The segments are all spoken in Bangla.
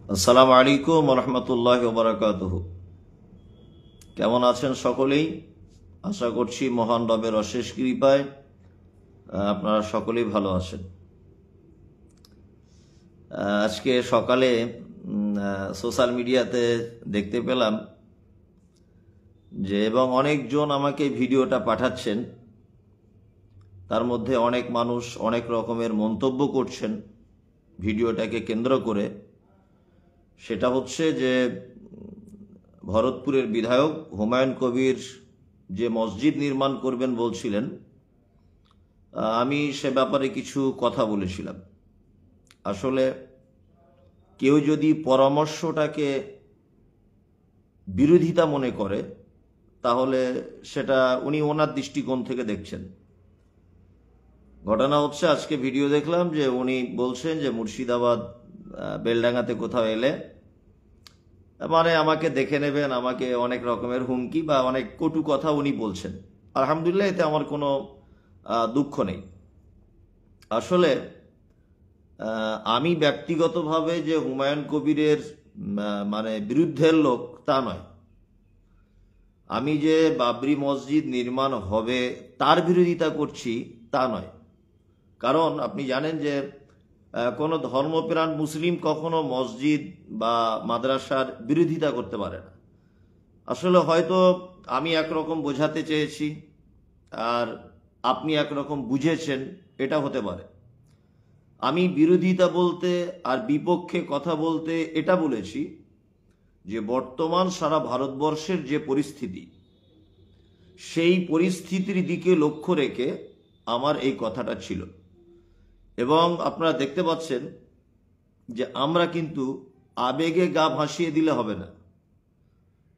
আসসালামু আলাইকুম রহমতুল্লাহ বারাকাতুহ। কেমন আছেন সকলেই? আশা করছি মহান রবের অশেষ কৃপায় আপনারা সকলেই ভালো আছেন। আজকে সকালে সোশ্যাল মিডিয়াতে দেখতে পেলাম যে এবং অনেকজন আমাকে ভিডিওটা পাঠাচ্ছেন, তার মধ্যে অনেক মানুষ অনেক রকমের মন্তব্য করছেন ভিডিওটাকে কেন্দ্র করে। সেটা হচ্ছে যে ভরতপুরের বিধায়ক হুমায়ুন কবির যে মসজিদ নির্মাণ করবেন বলছিলেন, আমি সে ব্যাপারে কিছু কথা বলেছিলাম। আসলে কেউ যদি পরামর্শটাকে বিরোধিতা মনে করে তাহলে সেটা উনি ওনার দৃষ্টিকোণ থেকে দেখছেন। ঘটনা হচ্ছে, আজকে ভিডিও দেখলাম যে উনি বলছেন যে মুর্শিদাবাদ বেলডাঙ্গাতে কোথাও এলে মানে আমাকে দেখে নেবেন, আমাকে অনেক রকমের হুমকি বা অনেক কটু কথা উনি বলছেন। আলহামদুলিল্লাহ, এতে আমার কোনো দুঃখ নেই। আসলে আমি ব্যক্তিগতভাবে যে হুমায়ুন কবিরের মানে বিরুদ্ধের লোক তা নয়। আমি যে বাবরি মসজিদ নির্মাণ হবে তার বিরোধিতা করছি তা নয়। কারণ আপনি জানেন যে কোনো ধর্মপ্রাণ মুসলিম কখনো মসজিদ বা মাদ্রাসার বিরোধিতা করতে পারে না। আসলে হয়তো আমি একরকম বোঝাতে চেয়েছি আর আপনি একরকম বুঝেছেন, এটা হতে পারে। আমি বিরোধিতা বলতে আর বিপক্ষে কথা বলতে এটা বলেছি যে বর্তমান সারা ভারতবর্ষের যে পরিস্থিতি, সেই পরিস্থিতির দিকে লক্ষ্য রেখে আমার এই কথাটা ছিল। এবং আপনারা দেখতে পাচ্ছেন যে আমরা কিন্তু আবেগে গা ভাসিয়ে দিলে হবে না।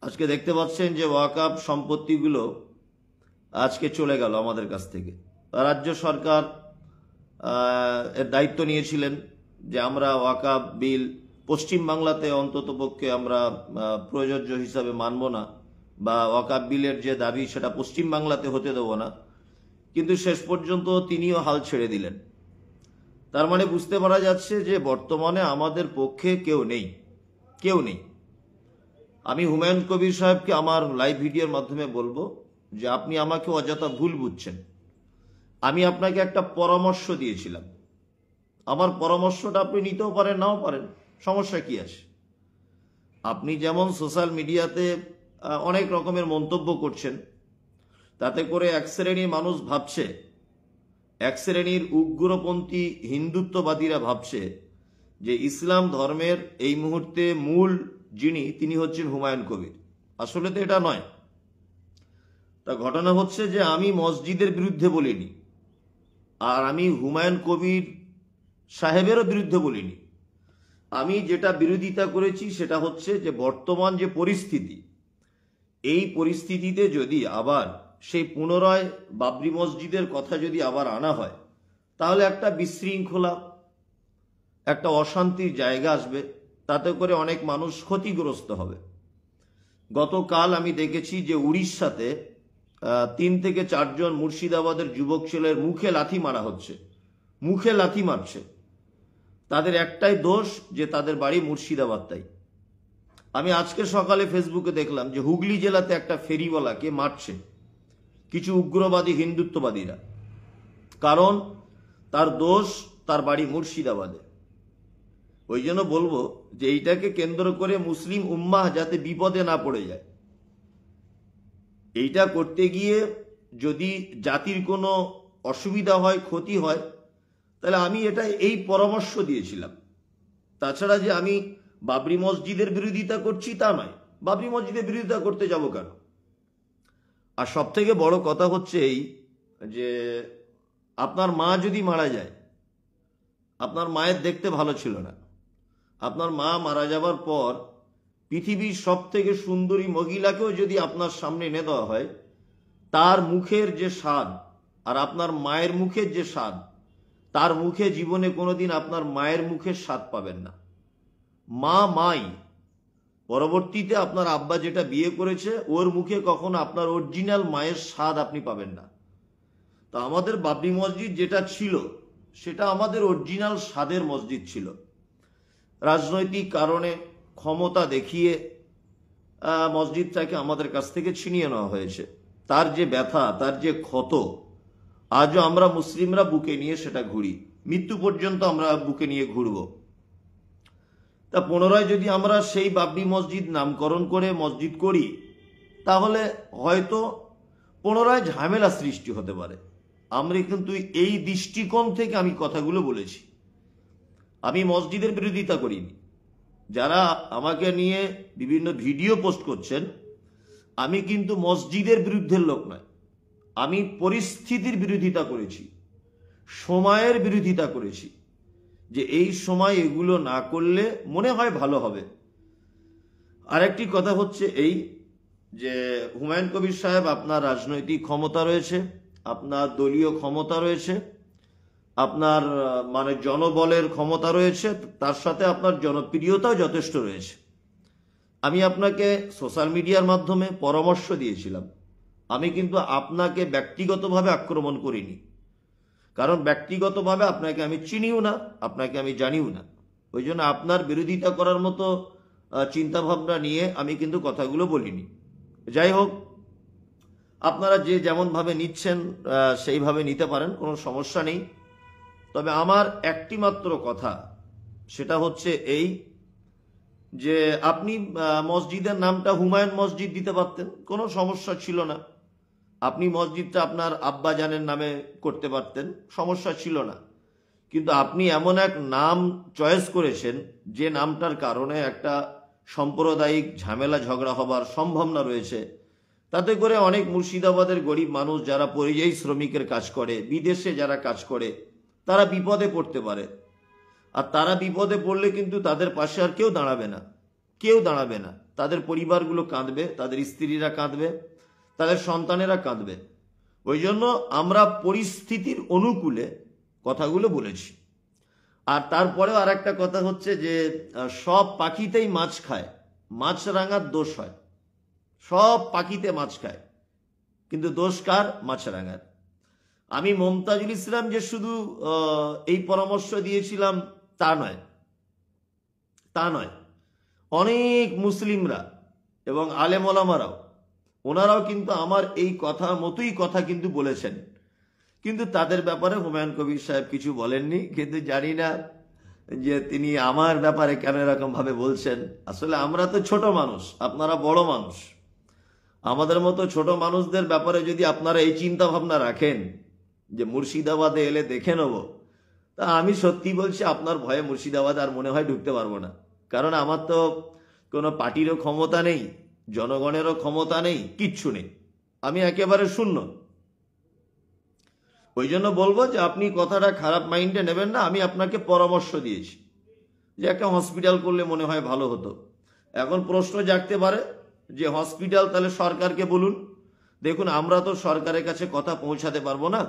আজকে দেখতে পাচ্ছেন যে ওয়াকফ সম্পত্তিগুলো আজকে চলে গেল আমাদের কাছ থেকে। রাজ্য সরকার এর দায়িত্ব নিয়েছিলেন যে আমরা ওয়াকফ বিল পশ্চিমবাংলাতে অন্ততপক্ষে আমরা প্রযোজ্য হিসাবে মানব না, বা ওয়াকফ বিলের যে দাবি সেটা পশ্চিমবাংলাতে হতে দেব না। কিন্তু শেষ পর্যন্ত তিনিও হাল ছেড়ে দিলেন। তার মানে বুঝতে পারা যাচ্ছে যে বর্তমানে আমাদের পক্ষে কেউ নেই। আমি হুমায়ুন কবির সাহেবকে আমার লাইভ ভিডিওর মাধ্যমে বলবো যে আপনি আমাকে অযথা ভুল বুঝছেন। আমি আপনাকে একটা পরামর্শ দিয়েছিলাম, আমার পরামর্শটা আপনি নিতেও পারেন নাও পারেন, সমস্যা কি আছে? আপনি যেমন সোশ্যাল মিডিয়াতে অনেক রকমের মন্তব্য করছেন, তাতে করে এক শ্রেণীর মানুষ ভাবছে, এক শ্রেণীর উগ্রপন্থী হিন্দুত্ববাদীরা ভাবছে যে ইসলাম ধর্মের এই মুহূর্তে মূল যিনি তিনি হচ্ছেন হুমায়ুন কবির। আসলে তো এটা নয়। তা ঘটনা হচ্ছে যে আমি মসজিদের বিরুদ্ধে বলিনি, আর আমি হুমায়ুন কবির সাহেবেরও বিরুদ্ধে বলিনি। আমি যেটা বিরোধিতা করেছি সেটা হচ্ছে যে বর্তমান যে পরিস্থিতি, এই পরিস্থিতিতে যদি আবার সেই পুনরায় বাবরি মসজিদের কথা যদি আবার আনা হয়, তাহলে একটা বিশৃঙ্খলা, একটা অশান্তির জায়গা আসবে, তাতে করে অনেক মানুষ ক্ষতিগ্রস্ত হবে। গতকাল আমি দেখেছি যে উড়িষ্যাতে 3 থেকে 4 জন মুর্শিদাবাদের যুবক ছেলের মুখে লাথি মারা হচ্ছে, মুখে লাথি মারছে। তাদের একটাই দোষ যে তাদের বাড়ি মুর্শিদাবাদ। তাই আমি আজকে সকালে ফেসবুকে দেখলাম যে হুগলি জেলাতে একটা ফেরিওয়ালাকে মারছে কিছু উগ্রবাদী হিন্দুত্ববাদীরা, কারণ তার দোষ তার বাড়ি মুর্শিদাবাদে। ওই জন্য বলবো যে এইটাকে কেন্দ্র করে মুসলিম উম্মাহ যাতে বিপদে না পড়ে যায়, এইটা করতে গিয়ে যদি জাতির কোনো অসুবিধা হয়, ক্ষতি হয়, তাহলে আমি এই পরামর্শ দিয়েছিলাম। তাছাড়া যে আমি বাবরি মসজিদের বিরোধিতা করছি তা নয়। বাবরি মসজিদের বিরোধিতা করতে যাব কেন? আর সব থেকে বড় কথা হচ্ছে এই যে আপনার মা যদি মারা যায়, আপনার মায়ের দেখতে ভালো ছিল না, আপনার মা মারা যাবার পর পৃথিবীর সব থেকে সুন্দরী মহিলাকেও যদি আপনার সামনে এনে দেওয়া হয়, তার মুখের যে স্বাদ আর আপনার মায়ের মুখের যে স্বাদ, তার মুখে জীবনে কোনোদিন আপনার মায়ের মুখের স্বাদ পাবেন না। মাই পরবর্তীতে আপনার আব্বা যেটা বিয়ে করেছে ওর মুখে কখনো আপনার অরিজিনাল মায়ের স্বাদ আপনি পাবেন না। তো আমাদের বাবরি মসজিদ যেটা ছিল সেটা আমাদের অরিজিনাল স্বাদের মসজিদ ছিল। রাজনৈতিক কারণে ক্ষমতা দেখিয়ে মসজিদটাকে আমাদের কাছ থেকে ছিনিয়ে নেওয়া হয়েছে। তার যে ব্যথা, তার যে ক্ষত, আজও আমরা মুসলিমরা বুকে নিয়ে সেটা ঘুরি, মৃত্যু পর্যন্ত আমরা বুকে নিয়ে ঘুরব। তা পুনরায় যদি আমরা সেই বাবরি মসজিদ নামকরণ করে মসজিদ করি, তাহলে হয়তো পুনরায় ঝামেলা সৃষ্টি হতে পারে। আমরা কিন্তু এই দৃষ্টিকোণ থেকে আমি কথাগুলো বলেছি। আমি মসজিদের বিরোধিতা করিনি। যারা আমাকে নিয়ে বিভিন্ন ভিডিও পোস্ট করছেন, আমি কিন্তু মসজিদের বিরুদ্ধের লোক নয়। আমি পরিস্থিতির বিরোধিতা করেছি, সময়ের বিরোধিতা করেছি, যে এই সময় এগুলো না করলে মনে হয় ভালো হবে। আরেকটি কথা হচ্ছে এই যে হুমায়ুন কবির সাহেব, আপনার রাজনৈতিক ক্ষমতা রয়েছে, আপনার দলীয় ক্ষমতা রয়েছে, আপনার মানে জনবলের ক্ষমতা রয়েছে, তার সাথে আপনার জনপ্রিয়তাও যথেষ্ট রয়েছে। আমি আপনাকে সোশ্যাল মিডিয়ার মাধ্যমে পরামর্শ দিয়েছিলাম। আমি কিন্তু আপনাকে ব্যক্তিগতভাবে আক্রমণ করিনি, কারণ ব্যক্তিগতভাবে আপনাকে আমি চিনিও না, আপনাকে আমি জানিও না। ওই জন্য আপনার বিরোধিতা করার মতো চিন্তাভাবনা নিয়ে আমি কিন্তু কথাগুলো বলিনি। যাই হোক, আপনারা যে যেমনভাবে নিচ্ছেন সেইভাবে নিতে পারেন, কোনো সমস্যা নেই। তবে আমার একটি মাত্র কথা, সেটা হচ্ছে এই যে আপনি মসজিদের নামটা হুমায়ুন মসজিদ দিতে পারতেন, কোনো সমস্যা ছিল না। আপনি মসজিদটা আপনার আব্বাজানের নামে করতে পারতেন, সমস্যা ছিল না। কিন্তু আপনি এমন এক নাম চয়েস করেছেন যে নামটার কারণে একটা সাম্প্রদায়িক ঝামেলা ঝগড়া হবার সম্ভাবনা রয়েছে। তাতে করে অনেক মুর্শিদাবাদের গরিব মানুষ যারা পরিযায়ী শ্রমিকের কাজ করে, বিদেশে যারা কাজ করে, তারা বিপদে পড়তে পারে। আর তারা বিপদে পড়লে কিন্তু তাদের পাশে আর কেউ দাঁড়াবে না, কেউ দাঁড়াবে না। তাদের পরিবারগুলো কাঁদবে, তাদের স্ত্রীরা কাঁদবে, তাদের সন্তানেরা কাঁদবে। ওই জন্য আমরা পরিস্থিতির অনুকূলে কথাগুলো বলেছি। আর তারপরেও আর একটা কথা হচ্ছে যে সব পাখিতেই মাছ খায়, মাছরাঙার দোষ হয়। সব পাখিতে মাছ খায়, কিন্তু দোষ কার? মাছরাঙার। আমি মমতাজুল ইসলাম যে শুধু এই পরামর্শ দিয়েছিলাম তা নয়, তা নয়। অনেক মুসলিমরা এবং আলেম ওলামারাও, ওনারাও কিন্তু আমার এই কথা মতোই কথা কিন্তু বলেছেন। কিন্তু তাদের ব্যাপারে হুমায়ুন কবির সাহেব কিছু বলেননি। কিন্তু জানি না যে তিনি আমার ব্যাপারে কেন এরকম ভাবে বলছেন। আসলে আমরা তো ছোট মানুষ, আপনারা বড় মানুষ। আমাদের মতো ছোট মানুষদের ব্যাপারে যদি আপনারা এই চিন্তা ভাবনা রাখেন যে মুর্শিদাবাদে এলে দেখে নেব, তা আমি সত্যি বলছি, আপনার ভয়ে মুর্শিদাবাদ আর মনে হয় ঢুকতে পারবো না। কারণ আমার তো কোনো পার্টিরও ক্ষমতা নেই, জনগণেরও ক্ষমতা নেই, কিচ্ছু নেই। আমি একেবারে শূন্য। ওই জন্য বলবো যে আপনি কথাটা খারাপ মাইন্ডে নেবেন না। আমি আপনাকে পরামর্শ দিয়েছি যে একটা হসপিটাল করলে মনে হয় ভালো হতো। এখন প্রশ্ন জাগতে পারে যে হসপিটাল তাহলে সরকারকে বলুন। দেখুন, আমরা তো সরকারের কাছে কথা পৌঁছাতে পারবো না।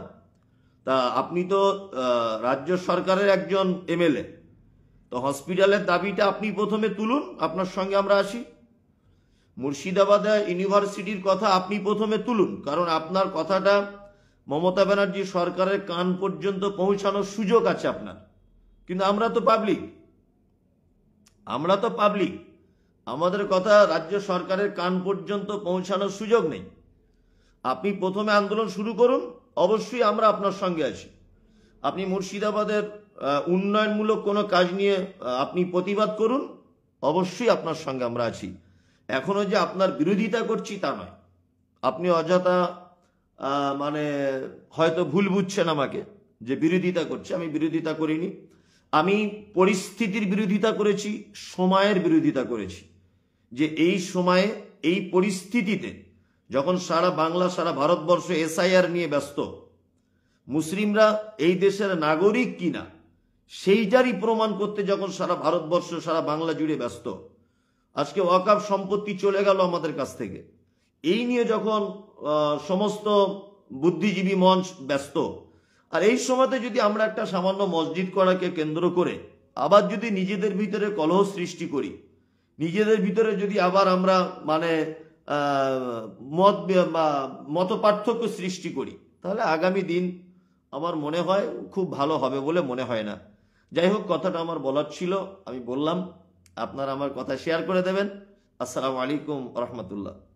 তা আপনি তো রাজ্য সরকারের একজন এমএলএ, তো হসপিটালের দাবিটা আপনি প্রথমে তুলুন, আপনার সঙ্গে আমরা আসি। মুর্শিদাবাদে ইউনিভার্সিটির কথা আপনি প্রথমে তুলুন, কারণ আপনার কথাটা মমতা ব্যানার্জি সরকারের কান পর্যন্ত পৌঁছানোর সুযোগ আছে আপনার। কিন্তু আমরা তো পাবলিক, আমরা তো পাবলিক, আমাদের কথা রাজ্য সরকারের কান পর্যন্ত পৌঁছানোর সুযোগ নেই। আপনি প্রথমে আন্দোলন শুরু করুন, অবশ্যই আমরা আপনার সঙ্গে আছি। আপনি মুর্শিদাবাদের উন্নয়নমূলক কোনো কাজ নিয়ে আপনি প্রতিবাদ করুন, অবশ্যই আপনার সঙ্গে আমরা আছি। এখনো যে আপনার বিরোধিতা করছি তা নয়। আপনি অযথা মানে হয়তো ভুল বুঝছেন আমাকে যে বিরোধিতা করছে। আমি বিরোধিতা করিনি। আমি পরিস্থিতির বিরোধিতা করেছি, সময়ের বিরোধিতা করেছি। যে এই সময়ে, এই পরিস্থিতিতে যখন সারা বাংলা, সারা ভারতবর্ষ এসআইআর নিয়ে ব্যস্ত, মুসলিমরা এই দেশের নাগরিক কিনা সেইটারই প্রমাণ করতে যখন সারা ভারতবর্ষ, সারা বাংলা জুড়ে ব্যস্ত, আজকে ওয়াকফ সম্পত্তি চলে গেল আমাদের কাছ থেকে, এই নিয়ে যখন সমস্ত বুদ্ধিজীবী মঞ্চ ব্যস্ত, আর এই সময়তে যদি আমরা একটা সামান্য মসজিদ করাকে কেন্দ্র করে আবার যদি নিজেদের ভিতরে কলহ সৃষ্টি করি, নিজেদের ভিতরে যদি আবার আমরা মানে মত পার্থক্য সৃষ্টি করি, তাহলে আগামী দিন আমার মনে হয় খুব ভালো হবে বলে মনে হয় না। যাই হোক, কথাটা আমার বলার ছিল, আমি বললাম। আপনারা আমার কথা শেয়ার করে দেবেন। আসসালামু আলাইকুম রহমতুল্লাহ।